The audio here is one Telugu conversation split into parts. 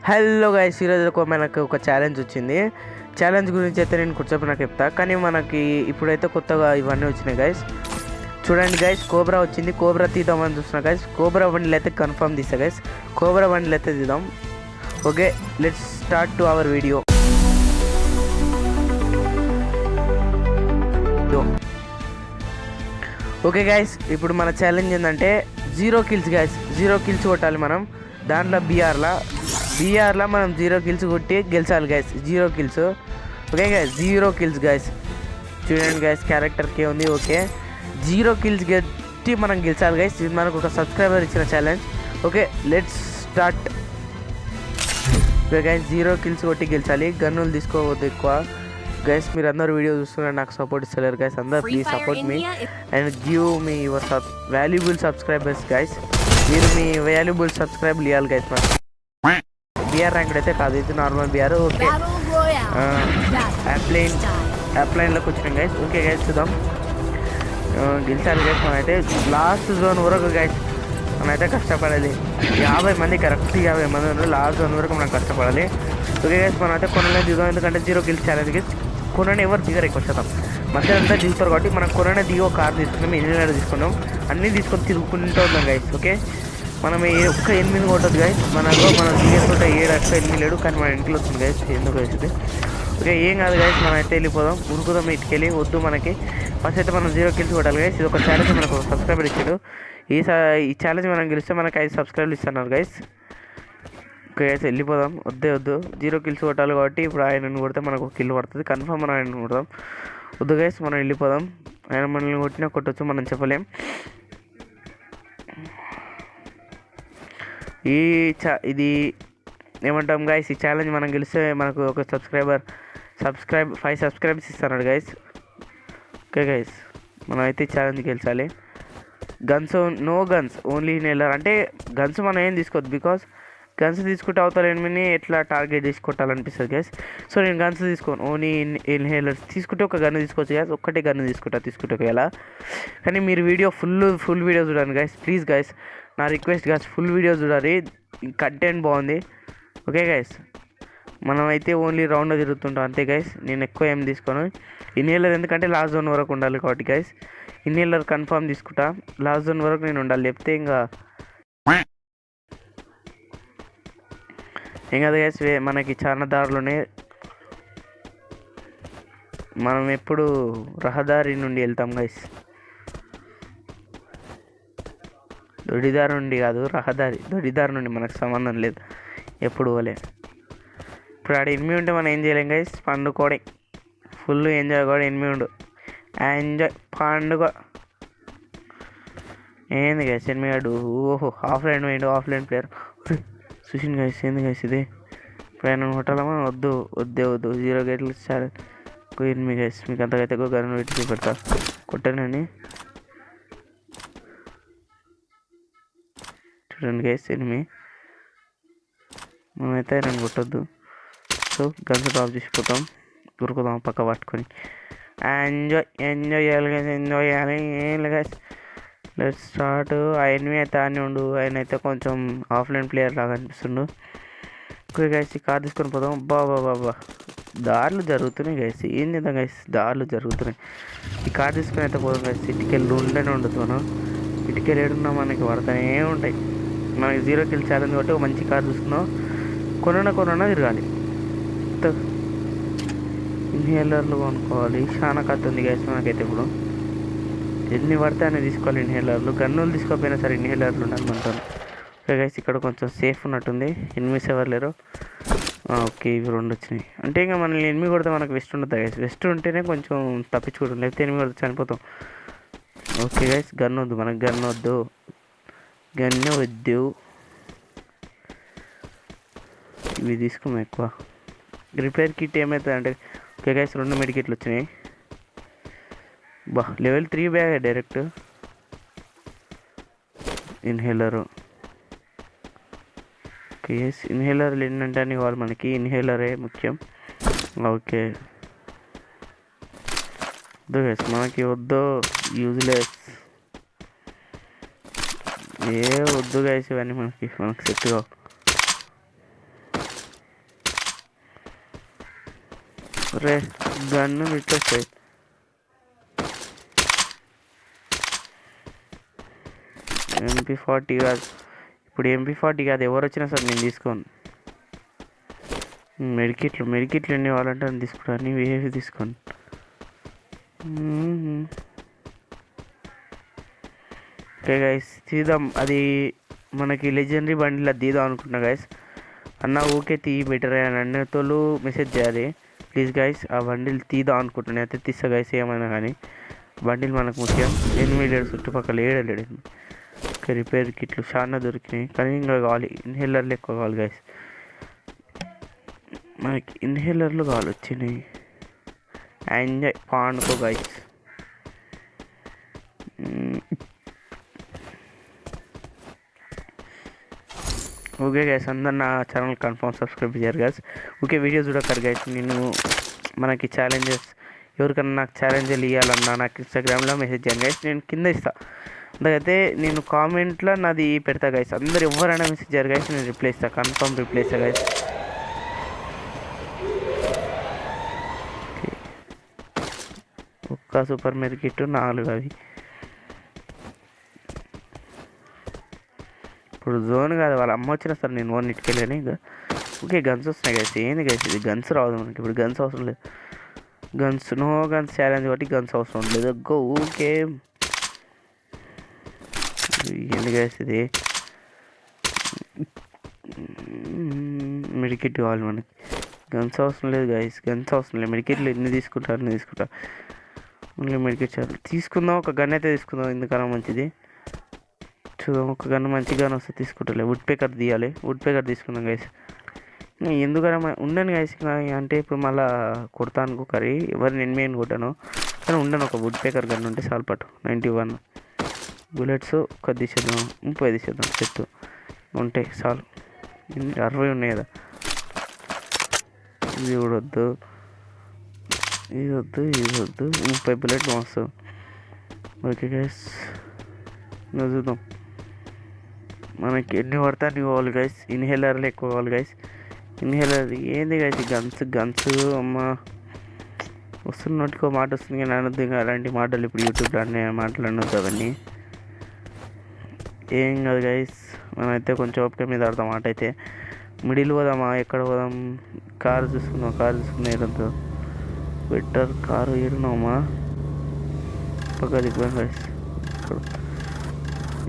హలో గైస్, ఈరోజు మనకు ఒక ఛాలెంజ్ వచ్చింది. ఛాలెంజ్ గురించి అయితే నేను కూర్చోపు నాకు చెప్తా. కానీ మనకి ఇప్పుడైతే కొత్తగా ఇవన్నీ వచ్చినాయి గైస్. చూడండి గైస్, కోబ్రా వచ్చింది. కోబ్రా తీద్దామని చూస్తున్నా గైస్. కోబ్రా బండిలు అయితే కన్ఫర్మ్ తీస్తా గైస్. కోబ్రా బండిలు అయితే తీద్దాం. Okay, let's start to our video. Okay guys, ఇప్పుడు మన ఛాలెంజ్ ఏంటంటే 0 kills గైస్. 0 kills కొట్టాలి మనం. దాంట్లో బీఆర్లో మనం 0 kills కొట్టి గెలిచాలి guys. 0 kills. Okay guys, 0 kills guys. చూడండి గైస్, క్యారెక్టర్కే ఉంది. ఓకే, 0 kills కొట్టి మనం గెలిచాలి గైస్. ఇది మనకు ఒక సబ్స్క్రైబర్ ఇచ్చిన challenge. Okay, let's start. Okay guys, 0 kills కొట్టి గెలిచాలి. గన్నులు తీసుకోవద్దు ఎక్కువ గైస్. మీరు అందరూ వీడియో చూస్తున్నారు, నాకు సపోర్ట్ ఇస్తలేరు గైస్. అందరూ please support me and give me your valuable subscribers guys. మీరు మీ వాల్యుబుల్ సబ్స్క్రైబ్ ఇవ్వాలి గైస్. మరి బిఆర్ ర్యాంక్ అయితే కాదు, ఇది నార్మల్ బిఆర్. ఓకే, అప్లైన్లోకి వచ్చినాం గైస్. ఓకే గైస్, చూద్దాం. గెలిచాలి గైస్. మనమైతే లాస్ట్ జోన్ వరకు గైస్ మనమైతే కష్టపడాలి. 50 మంది, కరెక్ట్ 50 మంది ఉన్నారు. లాస్ట్ జోన్ వరకు మనం కష్టపడాలి. ఓకే గైస్, మనం అయితే కొననే దిగుదాం. ఎందుకంటే 0 kills ఛాలెంజ్ గైస్. కొననే ఎవరు దిగరు, ఎక్కువ శాతం మధ్య అంతా దిగుతారు కాబట్టి మనం కొననే దిగి ఒక కార్ తీసుకున్నాం, ఇంజనీర్ తీసుకున్నాం, అన్నీ తీసుకొని తిరుగుకుంటూ ఉన్నాం గైస్. ఓకే, మనం ఒక్క 8 కొట్టదు గైస్. మనలో మనం దిగేసుకుంటే 7 8 లేడు, కానీ మన ఇంట్లో వస్తుంది గైస్. ఎందుకు వేసింది? ఓకే, ఏం కాదు గైస్, మనం అయితే వెళ్ళిపోదాం. ఉరుకుదాం ఇటుకెళ్ళి. వద్దు మనకి. ఫస్ట్ అయితే మనం 0 kills కొట్టాలి గైస్. ఇది ఒక ఛాలెంజ్, మనకు సబ్స్క్రైబర్ ఇచ్చాడు. ఈ ఛాలెంజ్ మనం గెలిస్తే మనకు 5 సబ్స్క్రైబర్లు ఇస్తున్నారు గైస్. ఓకే గైస్, వెళ్ళిపోదాం. వద్దు 0 kills కొట్టాలి కాబట్టి ఇప్పుడు ఆయనను కొడితే మనకు 1 kill పడుతుంది కన్ఫర్మ్. మనం ఆయనను కొడదాం. వద్దు గైస్, మనం వెళ్ళిపోదాం. ఆయన మనల్ని కొట్టినా కొట్టచ్చు, మనం చెప్పలేం. ఇది ఏమంటాం గైస్, ఈ ఛాలెంజ్ మనం గెలిస్తే మనకు ఒక 5 సబ్స్క్రైబర్స్ ఇస్తున్నాడు గైస్. ఓకే గైస్, మనం అయితే ఈ ఛాలెంజ్ గెలిచాలి. No guns, only inhaler. అంటే గన్స్ మనం ఏం తీసుకోవద్దు, బికాస్ గన్స్ తీసుకుంటే అవతల ఎనిమిని ఎట్లా టార్గెట్ చేసి కొట్టాలనిపిస్తుంది గైస్. సో నేను గన్స్ తీసుకోను, ఓన్లీ ఇన్హేలర్స్ తీసుకుంటే ఒక గన్ను తీసుకోవచ్చు గైస్. ఒక్కటే గన్ను తీసుకుంటే ఒకవేళ. కానీ మీరు వీడియో ఫుల్ వీడియో చూడండి గైస్, ప్లీజ్ గైస్. నా రిక్వెస్ట్ గైస్, ఫుల్ వీడియో చూడాలి. కంటెంట్ బాగుంది. ఓకే గైస్, మనం అయితే ఓన్లీ రౌండ్లో తిరుగుతుంటాం అంతే గైస్. నేను ఎక్కువ ఏం తీసుకోను ఇన్హేలర్, ఎందుకంటే లాస్ట్ జోన్ వరకు ఉండాలి కాబట్టి గైస్. ఇన్హేలర్ కన్ఫర్మ్ తీసుకుంటా. లాస్ట్ జోన్ వరకు నేను ఉండాలి, చెప్తే ఇంకా ఏం కదా గైస్. మనకి చాలా దారులు ఉన్నాయి. మనం ఎప్పుడు రహదారి నుండి వెళ్తాం గైస్. దొడిదారి నుండి కాదు, దొడిదారి నుండి మనకు సంబంధం లేదు. ఎప్పుడు పోలే. ఇప్పుడు ఆడ ఎనిమిది ఉంటే మనం ఏం చేయలేం గైస్. పండుకోవడం, ఫుల్ ఎంజాయ్ కూడా. ఎనిమిది ఉండు, ఎంజాయ్ పండుగ. ఏంది గైస్ ఎనిమిది? ఓహో, ఆఫ్లైన్ ప్లేయర్ చూసింది గైస్. ఏంది గైస్ ఇది? ఇప్పుడు కొట్టాలమా? వద్దు 0 kills చాలా ఎనిమిది గైస్. మీకు అంతకైతే గన్ను పెట్టి చూపెడతా. కొట్టానని చూడండి గైస్, ఎనిమిది. మనమైతే నన్ను కొట్టద్దు. సో గన్స్ డ్రాప్ చేసిపోతాం, దొరుకుదాం పక్క పట్టుకొని. ఎంజాయ్ చేయాలి గైస్, ఎంజాయ్ చేయాలి. ఏం లేదు గైస్, లెట్స్ స్టార్ట్. ఆ ఎనిమిది అయితే ఆనే ఉండు. ఆయన అయితే కొంచెం ఆఫ్లైన్ ప్లేయర్ లాగా అనిపిస్తుండు. ఓకే గైస్, ఈ కార్ తీసుకొని పోదాం. బాబా దారులు జరుగుతున్నాయి గైస్. ఏం చేద్దాం గైస్, దారులు జరుగుతున్నాయి. ఈ కార్ తీసుకొని అయితే పోదాం గైస్. ఇటుకెళ్ళి ఉండనే ఉండదు మనం. ఇటుకెళ్ళి ఏడున్నా మనకి పడతానే ఉంటాయి. మనకి 0 kills ఛాలెంజ్ కాబట్టి ఒక మంచి కార్ తీసుకున్నాం. కొనన్నా తిరగాలి. ఇన్హేలర్లు కొనుక్కోవాలి. చాలా కథ ఉంది గైస్ మనకైతే. ఇప్పుడు ఎన్ని పడితే అన్నీ తీసుకోవాలి ఇన్హేలర్లు. గన్నులు తీసుకోకపోయినా సరే ఇన్హేలర్లు ఉండాలి మనతో. ఓకే గైస్, ఇక్కడ కొంచెం సేఫ్ ఉన్నట్టుంది. ఎనిమిస్ ఎవరు లేరు. ఓకే, ఇవి 2 వచ్చినాయి. అంటే ఇంకా మనల్ని ఎనిమిది కొడితే మనకు వెస్ట్ ఉండదు గైస్. వెస్ట్ ఉంటేనే కొంచెం తప్పించుకుంటాం, లేకపోతే ఎనిమిది కొడితే చనిపోతాం. ఓకే గైస్, గన్ వద్దు మనకు, గన్ను వద్దు. ఇవి తీసుకున్నాం ఎక్కువ. రిపేర్ కిట్ ఏమవుతుంది అంటే, ఓకే గైస్, 2 మెడికిట్లు వచ్చినాయి. Level 3 bag direct. Inhaler. Okay, ఇన్హేలర్లు ఏంటంటే అని కావాలి మనకి. ఇన్హేలరే ముఖ్యం. ఓకే, వద్దు గైస్, మనకి వద్దు, యూజ్లెస్. వద్దు గైస్, ఇవన్నీ మనకి సెట్ కావు. రే గన్ను ఇట్టొస్తాయి. MP40 కాదు, ఇప్పుడు MP40 కాదు, ఎవరు వచ్చినా సరే నేను తీసుకోను. మెడికిట్లు ఎన్ని కావాలంటే అని తీసుకుంటాను, నీవు ఏవి తీసుకోను. ఓకే గైస్ తీద్దాం. అది మనకి లెజెండరీ బండిలో తీద్దాం అనుకుంటున్నా గైస్. అన్న ఓకే తీ బెటర్ అని అన్నతోళ్ళు మెసేజ్ చేయాలి ప్లీజ్ గైస్. ఆ బండిల్ తీద్దాం అనుకుంటున్నాను, అయితే తీస్తా గైస్ ఏమైనా కానీ. బండిల్ మనకు ముఖ్యం. 8 చుట్టుపక్కల 7 ఓకే. రిపేర్ కిట్లు చాలా దొరికినాయి, కానీ ఇంకా కావాలి. ఇన్హేలర్లు ఎక్కువ కావాలి గైస్, మనకి ఇన్హేలర్లు కావాలి వచ్చినాయి. ఎంజాయ్ పానుకో గైస్. ఓకే గైస్, అందరు నా ఛానల్ కన్ఫర్మ్ సబ్స్క్రైబ్ చేయరు గైస్. ఓకే వీడియో చూడతారు గైస్. నేను మనకి ఛాలెంజెస్ ఎవరికన్నా నాకు ఛాలెంజ్లు ఇవ్వాలన్నా నాకు ఇన్స్టాగ్రామ్లో మెసేజ్ చేయండి గైస్, నేను కింద ఇస్తాను. అందుకైతే నేను కామెంట్లో నాది పెడతా గైస్. అందరు ఎవరైనా మెసేజ్ చేయరు గైస్, నేను రిప్లై ఇస్తాను, కన్ఫర్మ్ రిప్లై ఇస్తాను గైస్. ఒక్క సూపర్ మెరికిట్ 4 అవి. ఇప్పుడు జోన్ కాదు, వాళ్ళ అమ్మ వచ్చినా సరే నేను ఓన్ ఇటుకెళ్ళాను ఇంకా. ఓకే గన్స్ వస్తున్నాయి గైస్. ఏంది గైస్ ఇది, గన్స్ రావద్దు మనకి ఇప్పుడు. గన్స్ అవసరం లేదు, గన్స్ నో గన్స్ ఛాలెంజ్ కాబట్టి గన్స్ అవసరం లేదు. Go okay. ఏంది గైస్ ఇది, మెడికిట్ కావాలి మనకి. గన్స్ అవసరం లేదు గైస్, గన్స్ అవసరం లేదు. మెడికిట్లు ఎన్ని తీసుకుంటా ఓన్లీ మెడికిట్ చాలు. తీసుకుందాం, ఒక గన్ అయితే తీసుకుందాం, ఎందుకన్నా మంచిది. చూద్దాం, ఒక గన్ మంచి గన్ వస్తే తీసుకుంటలే. వుడ్ పేకర్ తీయాలి, వుడ్ పేకర్ తీసుకుందాం గైస్. ఎందుకన్నా ఉండను గైస్, అంటే ఇప్పుడు మళ్ళీ కొడతాను కర్రీ ఎవరిని ఎనిమిది కొట్టాను, కానీ ఉండను. ఒక వుడ్ పేకర్ గన్ ఉంటే చాలు పట్టు. 91 బుల్లెట్స్ 10 తీసేద్దాం, 30 తీసేద్దాం, సెట్ ఉంటే చాలు. 60 ఉన్నాయి కదా, ఇది కూడా వద్దు, ఇది వద్దు, ఇది వద్దు. 30 బుల్లెట్ మస్తు. ఓకే గైస్ చూద్దాం మనకి ఎన్ని పడతా అన్ని కావాలి గైస్. ఇన్హేలర్లు ఎక్కువ కావాలి గైస్. ఇన్హేలర్ ఏంది గైస్, గన్స్ అమ్మ వస్తున్నట్టుకో మాట వస్తుంది, కానీ అనొద్దు ఇంకా అలాంటి మాటలు. ఇప్పుడు యూట్యూబ్లో అన్నీ మాటలు అనొద్దు అవన్నీ. ఏం కాదు గైస్, మనమైతే కొంచెం ఓపిక మీద ఆడతాం. మాట అయితే మిడిల్ పోదామా, ఎక్కడ పోదాం? కారు చూసుకుందాం ఏదంతా బెటర్. కారు ఏడున్నామా, పక్క దిగుదాం గైస్.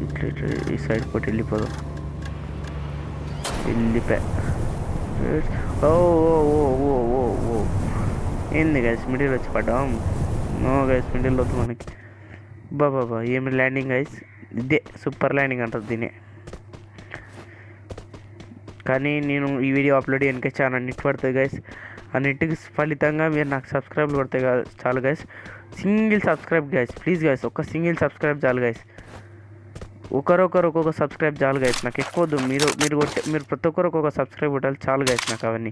ఇట్లా ఈ సైడ్ పోటీ వెళ్ళిపోదాం. ఓ ఏంది గైస్ మిడిల్ వచ్చి పడ్డాం. నో గైస్ మిడిల్ వద్దు మనకి. బాబా ఏమి ల్యాండింగ్ గైస్, ఇదే సూపర్ ల్యాండింగ్ అంటారు దీన్ని. కానీ నేను ఈ వీడియో అప్లోడ్ చేయడానికి చాలా నెట్ పడుతుంది గైస్. ఆ నెట్కి ఫలితంగా మీరు నాకు సబ్స్క్రైబ్లు పడతాయి చాలు guys. Single subscribe guys, please guys, ఒక్క సింగిల్ సబ్స్క్రైబ్ చాలు గైస్. ఒకరొకరు ఒక్కొక్క సబ్స్క్రైబ్ చాలు గైస్, నాకు ఎక్కువ వద్దు. మీరు ప్రతి ఒక్కరు ఒక్కొక్క సబ్స్క్రైబ్ కొట్టాలి చాలు గైస్ నాకు అవన్నీ.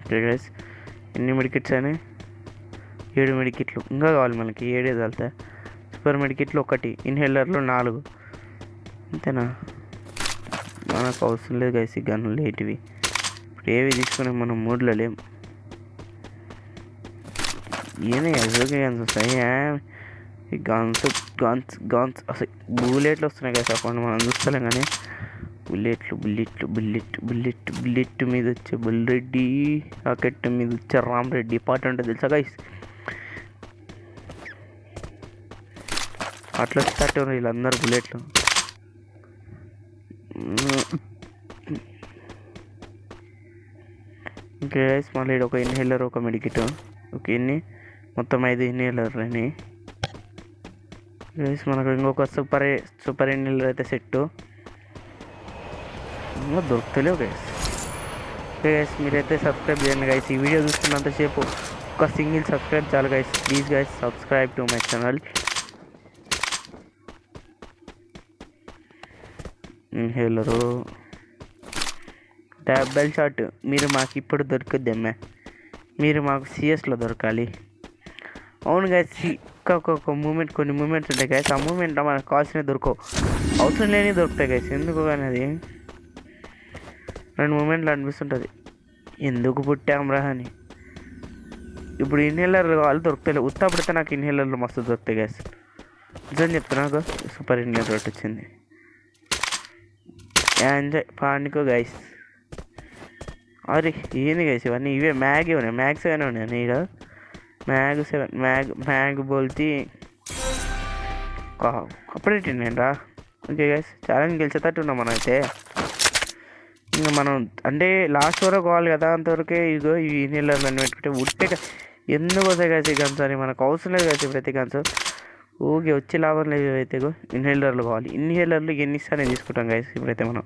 ఓకే గైస్, ఎన్ని మెడికిట్స్ అయినాయి? 7 మెడికిట్లు ఇంకా కావాలి మనకి. 7 చాలుతా. సూపర్ మెడికిట్లు 1, ఇన్హేలర్లు 4, అంతేనా? మనకు అవసరం లేదు గైస్ ఈ గన్నులు లేటివి. ఇప్పుడు ఏవి తీసుకునే మనం మూడ్లో లేం. ఏనే అసలు గన్స్ వస్తాయి, ఈ గన్స్ అసలు బుల్లెట్లు వస్తున్నాయి కదా అప్పుడు మనం చూస్తలేం. కానీ బుల్లెట్ మీద వచ్చే బుల్రెడ్డి, రాకెట్ మీద వచ్చే రామ్ రెడ్డి పాట అంటే తెలుసా గైస్? అట్లా స్టార్ట్ ఉన్నారు వీళ్ళందరూ బుల్లెట్లు. ఓకే గైస్, మళ్ళీ ఒక ఇన్హేలర్, ఒక మెడికిట్. ఓకే ఎన్ని మొత్తం 5 ఇన్హేలర్లు అని గైస్. మనకు ఇంకొక సూపర్ ఇన్హేలర్ అయితే సెట్ దొరుకుతలేవు గైస్. ఓకే గైస్, మీరైతే సబ్స్క్రైబ్ చేయండి గైస్. ఈ వీడియో చూస్తున్నంతసేపు ఒక సింగిల్ సబ్స్క్రైబ్ చాలు guys, please guys subscribe to my channel. Inhaler, double shot మీరు మాకు ఇప్పుడు దొరుకుద్దమ్మా, మీరు మాకు సిఎస్లో దొరకాలి. అవును గైస్, ఒక్కొక్క మూమెంట్, కొన్ని మూమెంట్స్ ఉంటాయి గైస్. ఆ మూమెంట్లో మనకు కావాల్సినవి దొరకవు, అవసరం లేని దొరుకుతాయి గైస్. ఎందుకు కానీ అది 2 మూమెంట్లు అనిపిస్తుంటుంది. ఎందుకు పుట్టాంరా అని. ఇప్పుడు ఇన్హేలర్లు వాళ్ళు దొరుకుతాయి. ఉత్తప్పుడితే నాకు ఇన్హేలర్లు మస్తు దొరుకుతాయి గ్యాస్. నిజం చెప్తున్నా సూపర్ ఇన్హేలర్ ఒకటి వచ్చింది. ఎంజాయ్ పాండుకో గైస్. అరే ఏంది గైస్ ఇవన్నీ? ఇవే మ్యాగీ ఉన్నాయి, మ్యాగ్ 7 ఉన్నాయి నీడ. మ్యాగ్ 7 మ్యాగ్ బోల్తి అప్పుడే తిన్నాను. ఓకే గైస్, ఛాలెంజ్ గెలిచేటట్టు ఉన్నాం మనం అయితే. ఇంకా మనం అంటే లాస్ట్ వరకు కావాలి కదా, అంతవరకే ఇగో ఈ ఇన్హేలర్లు అన్నీ పెట్టుకుంటే ఉట్టే ఎందుకు వస్తాయి కదా ఈ గన్స్ అని మనకు అవసరం లేదు కదా ప్రతి గన్స్. ఊకే వచ్చే లాభం లేదు అయితే. ఇన్హేలర్లు కావాలి. ఇన్హేలర్లు ఎన్నిసార్లు తీసుకుంటాం గైస్. ఇప్పుడైతే మనం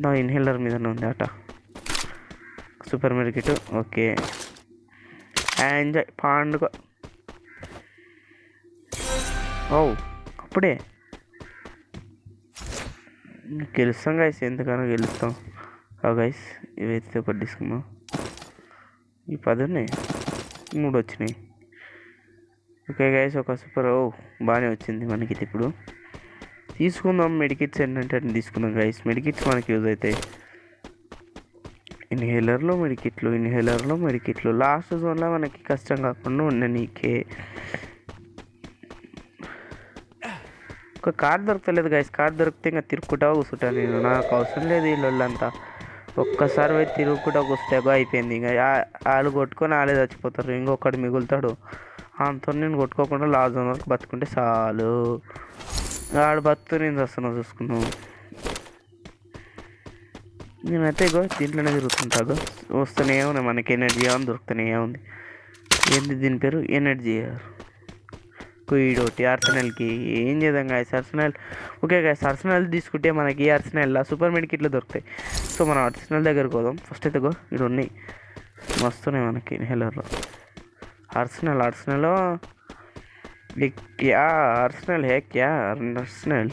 నా ఇన్హేలర్ మీదనే ఉంది అట సూపర్ మార్కెట్. ఓకే ఎంజాయ్ పండుగ. ఓ అప్పుడే గెలుస్తాం గైస్, ఎందుకన్నా గెలుస్తాం. గైస్ ఇవైతే ఒకటి తీసుకున్నాం. ఈ 10 ఉన్నాయి, 3 వచ్చినాయి. ఓకే గైస్ ఒక సూపర్. బాగానే వచ్చింది మనకి ఇది. ఇప్పుడు తీసుకుందాం మెడికిట్స్ ఏంటంటే తీసుకుందాం గైస్. మెడికిట్స్ మనకి యూజ్ అవుతాయి. ఇన్హేలర్లో మెడికిట్లు లాస్ట్ జోన్లో మనకి కష్టం కాకుండా ఉండనీకే. ఒక కార్ దొరకలేదు గైస్. కార్ దొరికితే ఇంకా తిరుక్కుంటా కూర్చుంటా నేను. నాకు అవసరం లేదు వీళ్ళంతా. ఒక్కసారి పోయి తిరుగుకుంటా కూర్చుంటే అయిపోయింది. ఇంకా వాళ్ళు కొట్టుకొని వాళ్ళే చచ్చిపోతారు, ఇంకొకటి మిగులుతాడు. అంత నేను కొట్టుకోకుండా లాస్ట్ జోన్ వరకు బతుకుంటే చాలు. ఆడు బతుకు నేను వస్తున్నా చూసుకున్నాను. నేనైతే దీంట్లోనే తిరుగుతుంటా. వస్తూనే ఉన్నాయి మనకి ఎనర్జీ అని దొరుకుతూనే ఉంది. ఏంది దీని పేరు? ఎనర్జీ కుయిడోటి ఆర్సెనల్కి ఏం చేద్దాం guys. Arsenal okay guys. Arsenal తీసుకుంటే మనకి ఆర్సెనల్లో సూపర్ మెడికిట్లు దొరుకుతాయి. సో మనం ఆర్సెనల్ దగ్గరికి పోదాం ఫస్ట్. అయితే ఇక్కడ ఉన్నాయి మస్తున్నాయి మనకి ఇన్హేలర్లో. ఆర్సెనల్ ఆర్సెనల్ ఆర్సెనల్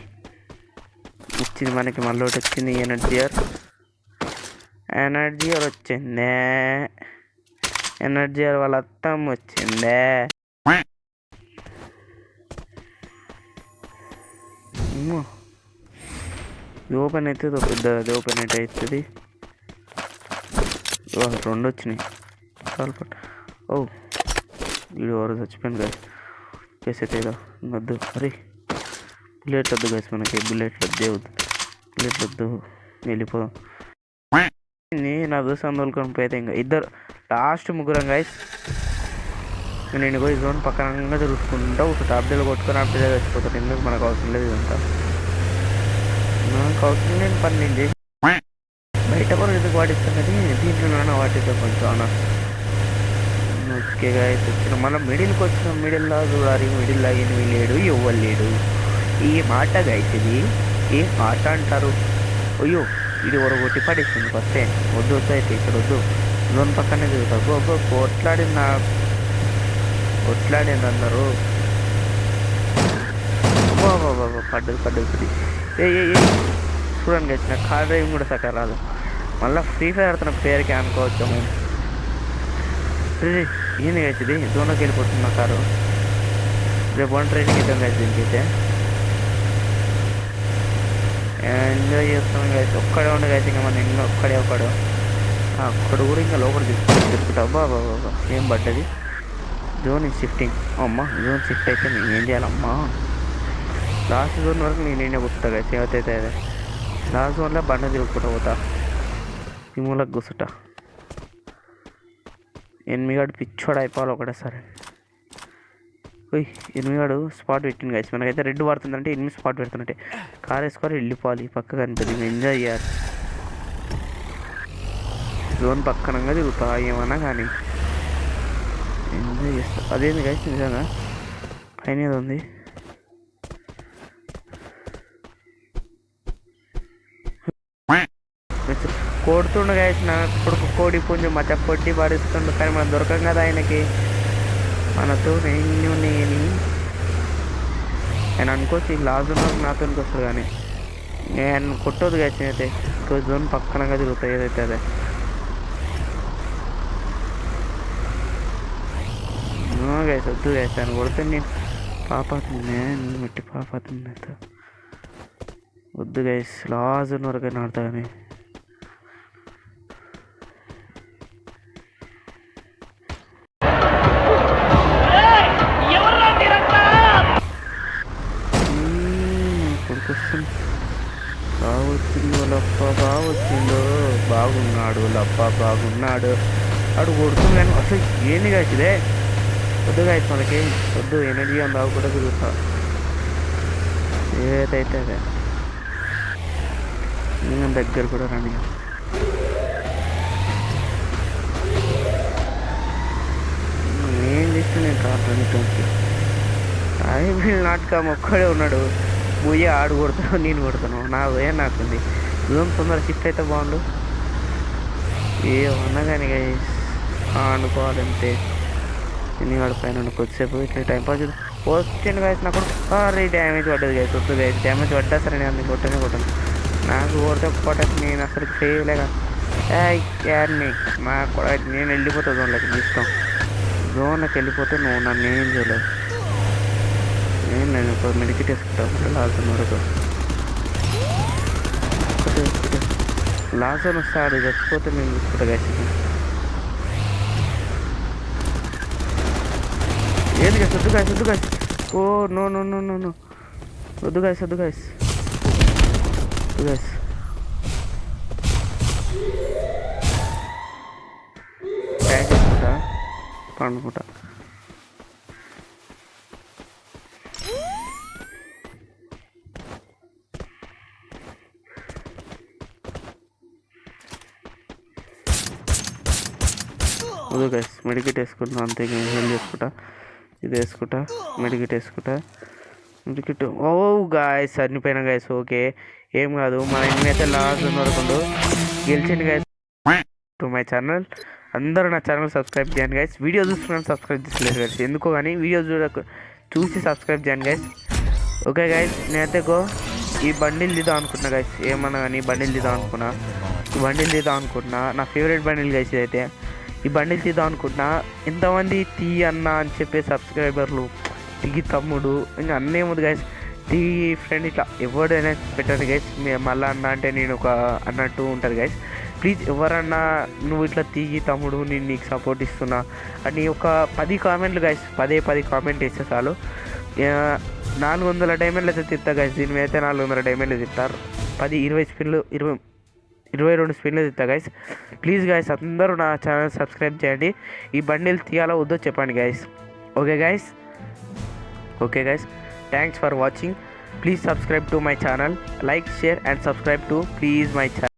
వచ్చింది మనకి. మళ్ళీ ఒకటి వచ్చింది ఎనర్జీ వచ్చిందే. ఎనర్జీ వాళ్ళ అత్తం వచ్చిందే. ఓపెన్ అవుతుంది పెద్దది. ఓపెన్ అయితే అవుతుంది. 2 వచ్చినాయి చాలు పట్టు. వీడు ఎవరు చచ్చిపోయింది కదా. కేసు అయితే వద్దు. అరే బుల్లెట్ వద్దు గైస్ మనకి. బుల్లెట్లు వద్దు వెళ్ళిపోదాం. నా దోశ అందుకొని పోయితే ఇంకా ఇద్దరు లాస్ట్ ముగ్గురం గైస్. నేను ఈ జోన్ పక్కనంగా తిరుగుతుంటా కూర్చుంటా. అప్డేలు కొట్టుకొని అప్డేలు చచ్చిపోతాను. ఎందుకు మనకు అవసరం లేదు ఇదంతా. నాకు అవసరం లేని పని నేను చేసి బయట కూడా ఎందుకు వాటిస్తాను కానీ దీంట్లో వాటితో కొంచెం అన్న. ఓకే గైస్ వచ్చిన మనం మిడిల్కి వచ్చిన మిడిల్లా చూడాలి. మిడిల్ లాగినవి లేడు, ఎవ్వరు లేడు. ఈ మాట గైస్ ఇది ఏ మాట అంటారు? అయ్యో ఇది కొట్టి పడేసింది ఫస్టే. వద్దు అయితే ఇక్కడ వద్దు. జోన్ పక్కనే తిరుగుతారు. కొట్లాడింది అందరూ. పడ్డది. ఏ చూడండి గైస్ నాకు కార్ డ్రైవింగ్ కూడా సక్క రాదు. మళ్ళీ ఫ్రీ ఫైర్ ఆడుతున్న పేరుకి అనుకోవచ్చు. ఏంది గైస్ ఇది? జోన్లోకి వెళ్ళిపోతుంది నా కారు. రేపు ట్రైనింగ్ ఇద్దాం గైస్. దీనికైతే ఎంజాయ్ చేస్తాం గైస్. ఒక్కడే ఉండే గైస్. ఇంకా మనం ఇంకా ఒక్కడు కూడా ఇంకా లోపల తిరుగుతాం. బాబా ఏం పడ్డది? Zone shifting. అమ్మా జోన్ షిఫ్ట్ అయితే నేను ఏం చేయాలమ్మా? లాస్ట్ జోన్ వరకు నేనే కూర్చుంటా గైస్. ఏమైతే లాస్ట్ జోన్లో బండ తిరుగుకుంటా పోతా. ఈ మూలకు కూర్చుంటా. ఎనిమిగాడు పిచ్చోడు అయిపోవాలి ఒకటేసారి. ఎనిమిగాడు స్పాట్ పెట్టింది గైస్. మనకైతే రెడ్ పడుతుందంటే 8 స్పాట్ పెడుతున్నట్టే. కార్ వేసుకొని వెళ్ళిపోవాలి. పక్కగా అనిపిస్తుంది. ఎంజాయ్ చేయాలి. జోన్ పక్కనంగా తిరుగుతా ఏమన్నా కానీ ఎంజాయ్ చేస్తా. అదేంది గైస్ నిజంగా పైన ఏదో ఉంది. కొడుతుండ గైస్. నా కొడుకు కోడి పుంజు మచ్చ కొట్టి పడిస్తుండు. కానీ మనం దొరకం కదా ఆయనకి. మనతో నేను ఆయన అనుకోవచ్చు ఈ లాస్ట్ జోన్ నాతో వస్తుంది కానీ నేను కొట్టదు గైస్. అయితే జోన్ పక్కనగా తిరుగుతాయి ఏదైతే అదే. గైస్ వద్దు గైస్. ఆయన కొడితే నేను పాపాతుంది. మెట్టి పాపాతుంది అయితే వద్దు గైస్. లాస్ట్ జోన్ వరకు ఆడతా కానీ బాబా వచ్చిండు, బాగున్నాడు లబ్బా బాగున్నాడు. ఆడు కొడుతుంది కానీ అసలు ఏంది గాయస్ ఇదే. వద్దు గాయస్ మనకి వద్దు, ఎనర్జీ అని కూడా తిరుగుతా ఏదైతే అదే. నేను దగ్గర కూడా రాని. నేను చేస్తే నేను రావడానికి అదే వీళ్ళు నాటకం ఒక్కడే ఉన్నాడు. పోయి ఆడు కొడతాను నేను కొడతాను, నా వే నాకుంది. దూరం తొందర షిఫ్ట్ అయితే బాగుండు. ఏమన్నా కానీ గైస్ అనుకోవాలంటే ఎన్ని వాడి పైన కొద్దిసేపు ఇట్లా టైంపాస్ వచ్చిండు గైస్. నాకు రీ డ్యామేజ్ పడ్డది గైస్. వద్దు గైస్, డ్యామేజ్ పడ్డా సరే నేను అందుకు కొట్టను. నాకు కొడితే కొట్టకు, నేను అసలు చేయలేక యాడ్ని మా నేను వెళ్ళిపోతా జోన్లోకి. ఇష్టం జోన్లోకి వెళ్ళిపోతే నువ్వు నన్ను ఏం చేయలేదు. నేను ఇప్పుడు మెడికిట్ వేసుకుంటాను లాస్ట్ వరకు. లాస్ట్ వస్తాడు చచ్చిపోతే నేను చూసుకుంటా గైస్. ఏంది గైస్, వద్దు గైస్, వద్దు guys. Oh no no no no no, వద్దు గైస్, వద్దు గైస్, వద్దు గైస్. ట్యాగ్ చేసుకుంటా పండుకుంటా. వద్దు గైస్, మెడికేట్ వేసుకుంటున్నా అంతే. హెల్ చేసుకుంటా, ఇది వేసుకుంటా, మెడికేట్ వేసుకుంటా, మెడికేట్. ఓ గాయస్ చనిపోయినా గైస్. ఓకే ఏం కాదు, మన ఇన్నైతే లాస్ట్ వరకు గెలిచింది గైస్. టు మై ఛానల్ అందరూ నా ఛానల్ సబ్స్క్రైబ్ చేయండి గైస్. వీడియో చూస్తున్నాను సబ్స్క్రైబ్ చేసుకోలేదు గైస్, ఎందుకో కానీ వీడియో చూసి సబ్స్క్రైబ్ చేయండి గైస్. ఓకే గైస్, నేనైతే ఈ బండిల్ తీద్దాం అనుకుంటున్నా గైస్. ఏమన్నా కానీ బండిల్ తీద్దాం అనుకున్నా, నా ఫేవరెట్ బండిల్ గైస్ ఇదైతే. ఈ బండిల్ తీద్దాం అనుకుంటున్నా. ఎంతమంది తీ అన్న అని చెప్పే సబ్స్క్రైబర్లు, దిగి తమ్ముడు ఇంకా అన్నీ ఏముంది గైస్, దిగి ఫ్రెండ్ ఇట్లా ఎవడైనా పెట్టండి గైస్. మళ్ళీ అన్న అంటే నేను ఒక అన్నట్టు ఉంటుంది గైస్. ప్లీజ్ ఎవరన్నా నువ్వు ఇట్లా తీగి తమ్ముడు నేను నీకు సపోర్ట్ ఇస్తున్నా అని ఒక 10 కామెంట్లు గైస్, 10 కామెంట్ వేస్తే చాలు. 400 డైమండ్లు అయితే తిత్తా గైస్. దీని మీద అయితే 400 డైమండ్లు తిత్తారు. 10-20 స్పిన్లు 22 స్పిన్లు తిత్తా గైస్. ప్లీజ్ గైస్ అందరూ నా ఛానల్ సబ్స్క్రైబ్ చేయండి. ఈ బండిల్ తీయాలో వద్దో చెప్పండి guys. Okay guys, thanks for watching. Please subscribe to my channel, like, share and subscribe to please my channel.